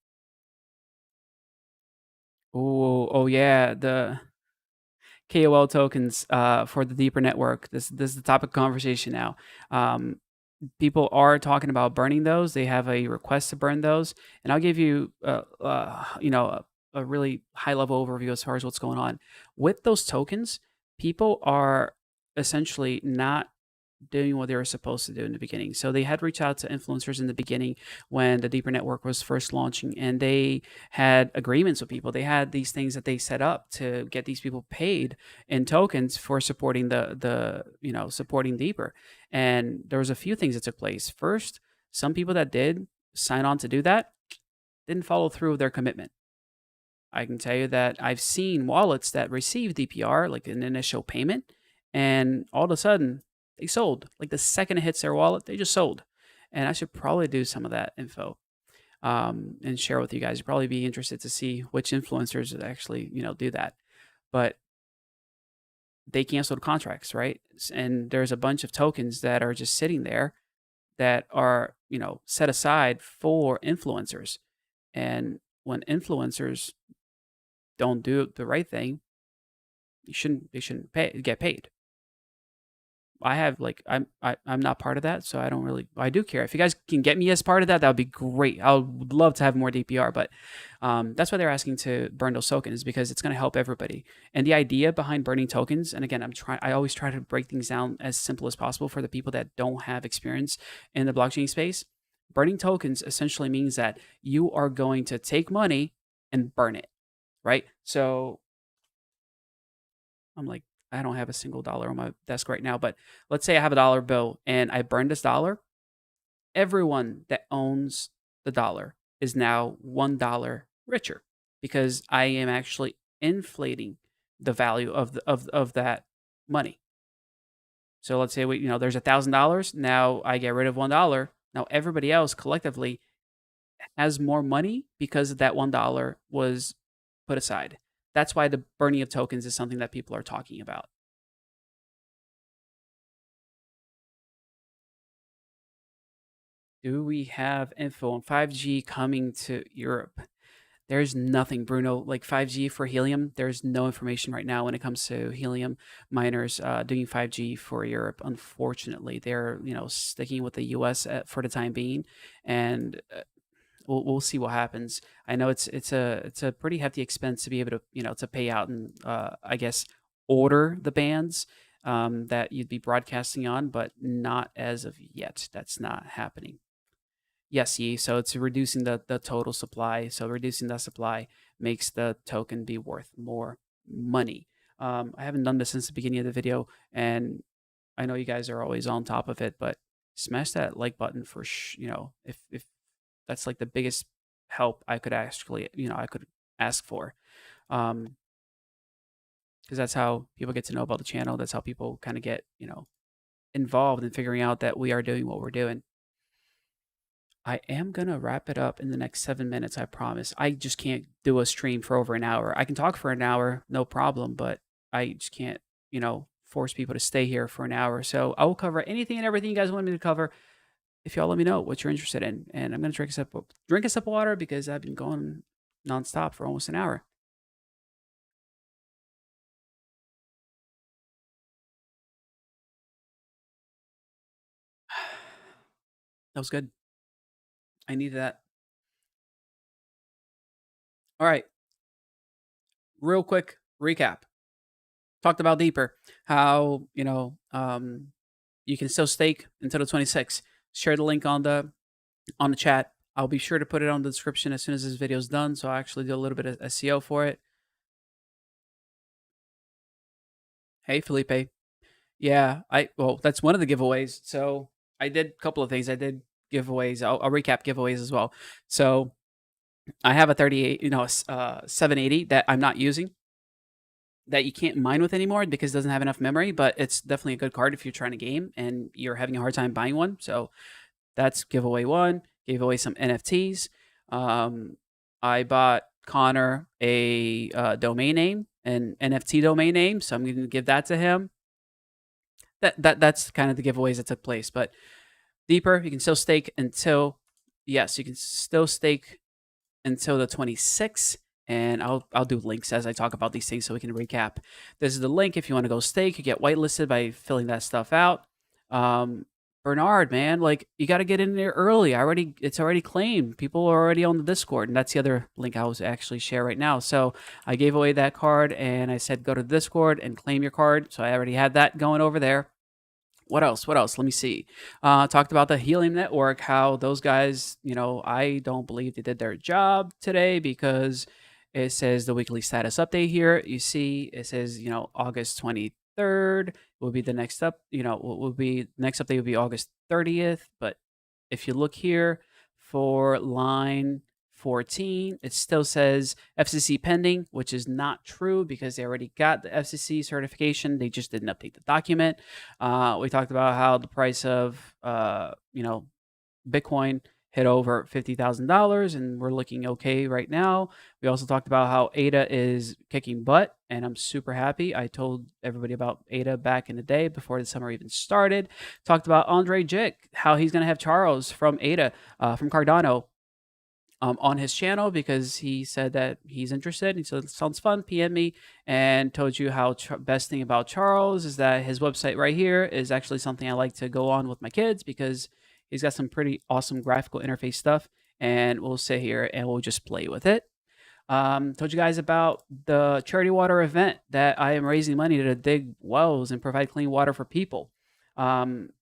Oh yeah, the KOL tokens for the deeper network. This is the topic of conversation now. Um, People are talking about burning those. They have a request to burn those, and I'll give you, a really high level overview as far as what's going on with those tokens. People are essentially not doing what they were supposed to do in the beginning. So they had reached out to influencers in the beginning when the deeper network was first launching, and they had agreements with people. They had these things that they set up to get these people paid in tokens for supporting supporting deeper. And there was a few things that took place. First, some people that did sign on to do that didn't follow through with their commitment. I can tell you that I've seen wallets that receive DPR, like an initial payment, and all of a sudden They sold. Like the second it hits their wallet, they just sold. And I should probably do some of that info and share with you guys. You'd probably be interested to see which influencers actually, do that. But they canceled contracts, right? And there's a bunch of tokens that are just sitting there that are, set aside for influencers. And when influencers don't do the right thing, they shouldn't get paid. I have like I'm not part of that, so I do care. If you guys can get me as part of that, that would be great. I would love to have more DPR, but that's why they're asking to burn those tokens because it's going to help everybody. And the idea behind burning tokens, and again, I always try to break things down as simple as possible for the people that don't have experience in the blockchain space. Burning tokens essentially means that you are going to take money and burn it, right? So I'm like, I don't have a single dollar on my desk right now, but let's say I have a dollar bill and I burn this dollar. Everyone that owns the dollar is now $1 richer because I am actually inflating the value of that money. So let's say there's $1,000. Now I get rid of $1. Now everybody else collectively has more money because that $1 was put aside. That's why the burning of tokens is something that people are talking about. Do we have info on 5G coming to Europe? There's nothing, Bruno. Like 5G for Helium, there's no information right now when it comes to Helium miners doing 5G for Europe. Unfortunately, they're sticking with the US for the time being, and we'll see what happens. I know it's a pretty hefty expense to be able to to pay out and I guess order the bands that you'd be broadcasting on, but not as of yet. That's not happening. Yes, Yi. So it's reducing the total supply. So reducing that supply makes the token be worth more money. I haven't done this since the beginning of the video, and I know you guys are always on top of it, but smash that like button for if that's like the biggest help I could actually I could ask for, because that's how people get to know about the channel. That's how people kind of get involved in figuring out that we are doing what we're doing. I am gonna wrap it up in the next 7 minutes, I promise. I just can't do a stream for over an hour. I can talk for an hour, no problem, but I just can't, force people to stay here for an hour. So I will cover anything and everything you guys want me to cover if y'all let me know what you're interested in. And I'm gonna drink a sip of water because I've been going nonstop for almost an hour. That was good. I needed that. All right, real quick recap. Talked about deeper how you can still stake until the 26th. Share the link on the chat. I'll be sure to put it on the description as soon as this video is done. So I actually do a little bit of SEO for it. Hey, Felipe. Yeah, well, that's one of the giveaways. So I did a couple of things. I did giveaways. I'll recap giveaways as well. So I have a 38, 780 that I'm not using that you can't mine with anymore because it doesn't have enough memory, but it's definitely a good card if you're trying to game and you're having a hard time buying one. So that's giveaway one. Gave away some NFTs. I bought Connor a domain name, an NFT domain name, so I'm going to give that to him. That's kind of the giveaways that took place. But deeper, you can still stake until yes, you can still stake until the 26th. And I'll do links as I talk about these things so we can recap. This is the link if you want to go stake. You get whitelisted by filling that stuff out. Bernard, man, like you got to get in there early. It's already claimed. People are already on the Discord, and that's the other link I was actually share right now. So I gave away that card, and I said go to the Discord and claim your card. So I already had that going over there. What else? What else? Let me see. Talked about the Helium Network, how those guys, I don't believe they did their job today because it says the weekly status update here. You see, it says, August 23rd will be the next up, will be next update will be August 30th. But if you look here for line 14. It still says FCC pending, which is not true because they already got the FCC certification. They just didn't update the document. We talked about how the price of Bitcoin hit over $50,000 and we're looking okay right now. We also talked about how ADA is kicking butt and I'm super happy. I told everybody about ADA back in the day before the summer even started. Talked about Andre Jick, how he's going to have Charles from ADA, from Cardano, on his channel because he said that he's interested. He said, sounds fun, PM me, and told you how best thing about Charles is that his website right here is actually something I like to go on with my kids because he's got some pretty awesome graphical interface stuff. And we'll sit here and we'll just play with it. Told you guys about the charity water event that I am raising money to dig wells and provide clean water for people.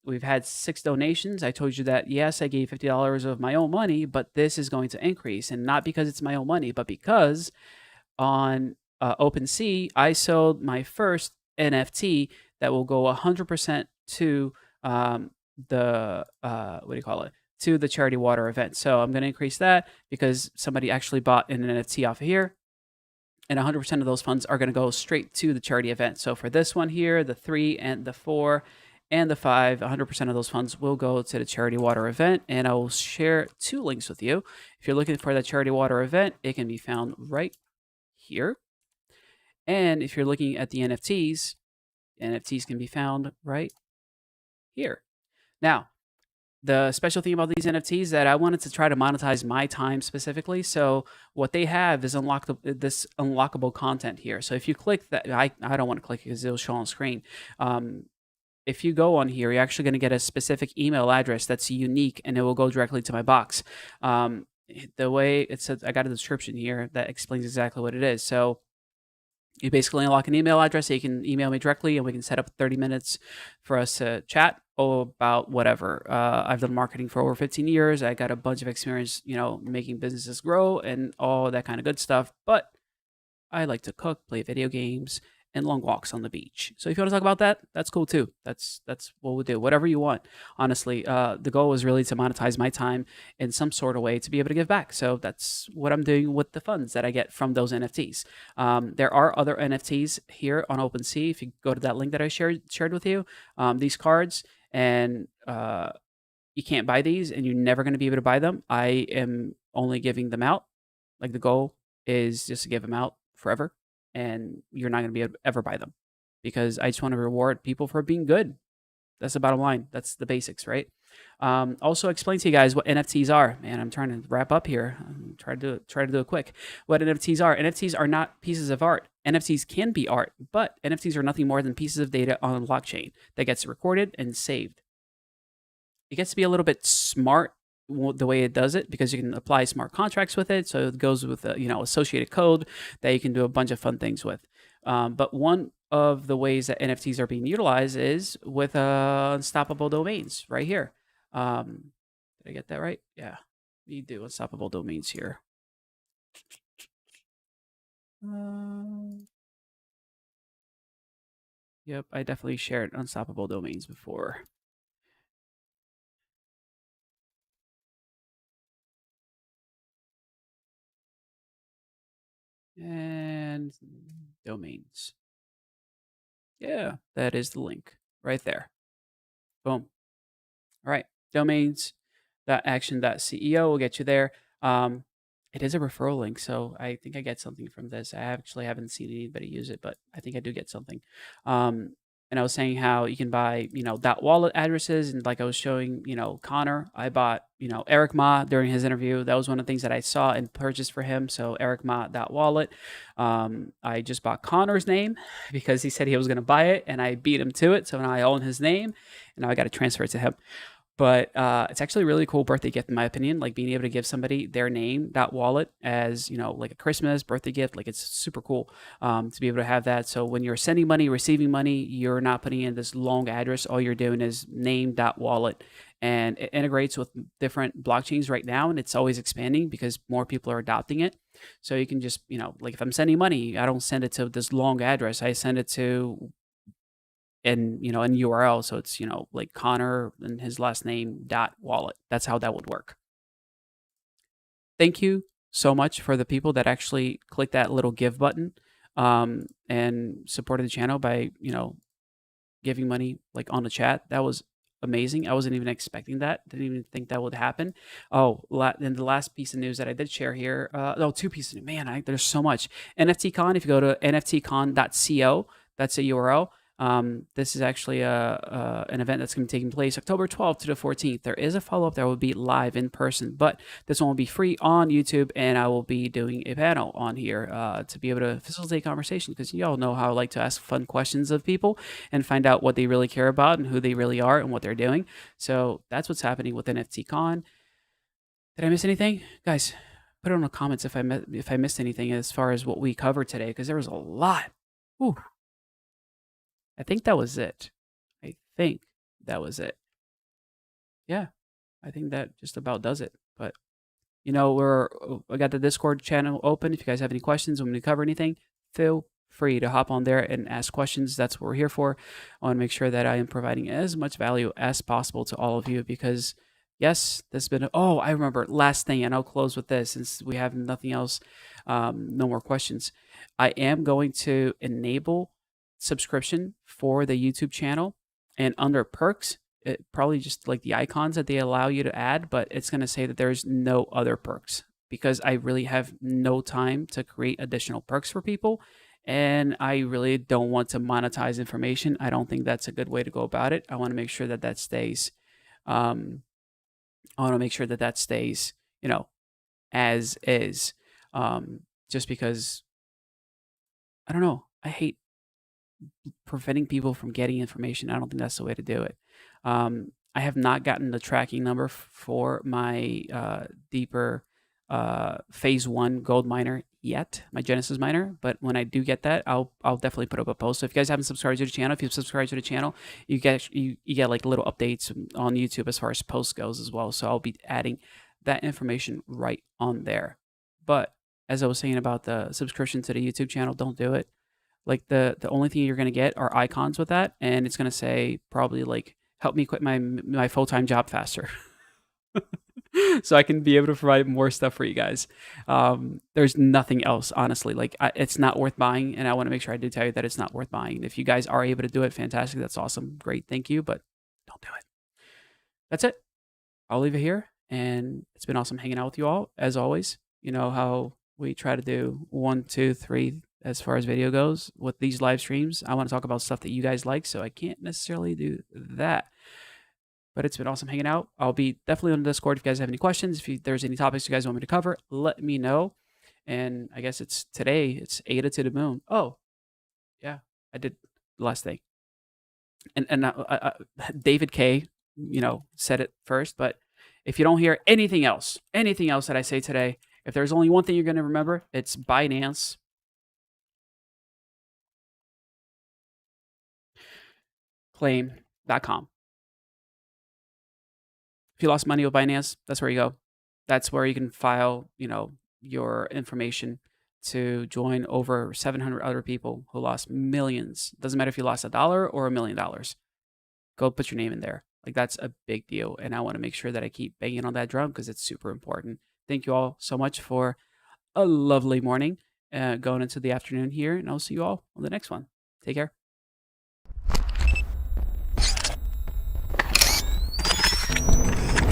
We've had 6 donations. I told you that, yes, I gave $50 of my own money, but this is going to increase. And not because it's my own money, but because on OpenSea, I sold my first NFT that will go 100% to the, what do you call it? To the charity water event. So I'm going to increase that because somebody actually bought an NFT off of here. And 100% of those funds are going to go straight to the charity event. So for this one here, the 3 and the 4 and the 5, 100% of those funds will go to the charity water event. And I will share 2 links with you. If you're looking for the charity water event, it can be found right here. And if you're looking at the NFTs can be found right here. Now, the special thing about these NFTs that I wanted to try to monetize my time specifically. So what they have is this unlockable content here. So if you click that, I don't want to click it because it'll show on screen. If you go on here, you're actually going to get a specific email address that's unique and it will go directly to my box. The way it says, I got a description here that explains exactly what it is. So you basically unlock an email address so you can email me directly and we can set up 30 minutes for us to chat about whatever. I've done marketing for over 15 years. I got a bunch of experience, making businesses grow and all that kind of good stuff. But I like to cook, play video games, and long walks on the beach. So if you want to talk about that, that's cool too. That's what we'll do. Whatever you want. Honestly, the goal was really to monetize my time in some sort of way to be able to give back. So that's what I'm doing with the funds that I get from those NFTs. There are other NFTs here on OpenSea. If you go to that link that I shared with you, these cards, and you can't buy these, and you're never going to be able to buy them. I am only giving them out. Like the goal is just to give them out forever, and you're not going to be able to ever buy them because I just want to reward people for being good. That's the bottom line. That's the basics, right? Also explain to you guys what NFTs are. Man, I'm trying to wrap up here. I'm trying to do it quick. What NFTs are. NFTs are not pieces of art. NFTs can be art, but NFTs are nothing more than pieces of data on a blockchain that gets recorded and saved. It gets to be a little bit smart the way it does it because you can apply smart contracts with it. So it goes with associated code that you can do a bunch of fun things with. But one of the ways that NFTs are being utilized is with unstoppable domains right here. Did I get that right? Yeah, you do unstoppable domains here. Yep, I definitely shared unstoppable domains before. And domains. Yeah, that is the link right there. Boom. All right. Domains.action.ceo will get you there. It is a referral link, so I think I get something from this. I actually haven't seen anybody use it, but I think I do get something. And I was saying how you can buy, .wallet addresses, and like I was showing, Connor, I bought, Eric Ma during his interview. That was one of the things that I saw and purchased for him. So Eric Ma .wallet. I just bought Connor's name because he said he was going to buy it, and I beat him to it. So now I own his name, and now I got to transfer it to him. But it's actually a really cool birthday gift, in my opinion. Like being able to give somebody their name, .wallet, as like a Christmas birthday gift. Like it's super cool to be able to have that. So when you're sending money, receiving money, you're not putting in this long address. All you're doing is name, .wallet, and it integrates with different blockchains right now, and it's always expanding because more people are adopting it. So you can just like if I'm sending money, I don't send it to this long address. I send it to in URL, so it's like Connor and his last name .wallet. That's how that would work. Thank you so much for the people that actually clicked that little give button and supported the channel by, giving money like on the chat. That was amazing. I wasn't even expecting that. Didn't even think that would happen. Oh, then the last piece of news that I did share here. No, two pieces. Man, there's so much. NFTCon. If you go to nftcon.co, that's a URL. This is actually an event that's going to be taking place October 12th to the 14th. There is a follow-up that will be live in person, but this one will be free on YouTube, and I will be doing a panel on here to be able to facilitate conversation, because you all know how I like to ask fun questions of people and find out what they really care about and who they really are and what they're doing. So that's what's happening with NFTCon. Did I miss anything? Guys, put it in the comments if I missed anything as far as what we covered today, because there was a lot. Ooh. I think that was it. I think that was it. Yeah, I think that just about does it. But I got the Discord channel open. If you guys have any questions when we cover anything, feel free to hop on there and ask questions. That's what we're here for. I want to make sure that I am providing as much value as possible to all of you, because yes, this has been. Oh, I remember last thing, and I'll close with this since we have nothing else, no more questions. I am going to enable subscription for the YouTube channel, and under perks, it probably just like the icons that they allow you to add, but it's going to say that there's no other perks, because I really have no time to create additional perks for people, and I really don't want to monetize information. I don't think that's a good way to go about it. I want to make sure that that stays. I want to make sure that that stays, as is. Just because I don't know. I hate preventing people from getting information. I don't think that's the way to do it. I have not gotten the tracking number for my deeper phase 1 gold miner yet, my Genesis miner. But when I do get that, I'll definitely put up a post. So if you guys haven't subscribed to the channel, if you've subscribed to the channel, you get like little updates on YouTube as far as post goes as well. So I'll be adding that information right on there. But as I was saying about the subscription to the YouTube channel, don't do it. Like the only thing you're gonna get are icons with that, and it's gonna say probably like help me quit my full-time job faster. So I can be able to provide more stuff for you guys. There's nothing else, honestly. Like it's not worth buying, and I want to make sure I do tell you that it's not worth buying. If you guys are able to do it, fantastic. That's awesome. Great, thank you, but don't do it. That's it. I'll leave it here, and it's been awesome hanging out with you all as always. You know how we try to do 1, 2, 3 as far as video goes with these live streams. I want to talk about stuff that you guys like, so I can't necessarily do that. But it's been awesome hanging out. I'll be definitely on the Discord if you guys have any questions. If there's any topics you guys want me to cover, let me know. And I guess it's today. It's Ada to the moon. Oh, yeah, I did the last thing. And David K, said it first. But if you don't hear anything else that I say today, if there's only one thing you're going to remember, it's Binance. Claim.com. If you lost money with Binance, that's where you go. That's where you can file, your information to join over 700 other people who lost millions. Doesn't matter if you lost $1 or $1 million. Go put your name in there. Like that's a big deal, and I want to make sure that I keep banging on that drum because it's super important. Thank you all so much for a lovely morning going into the afternoon here, and I'll see you all on the next one. Take care.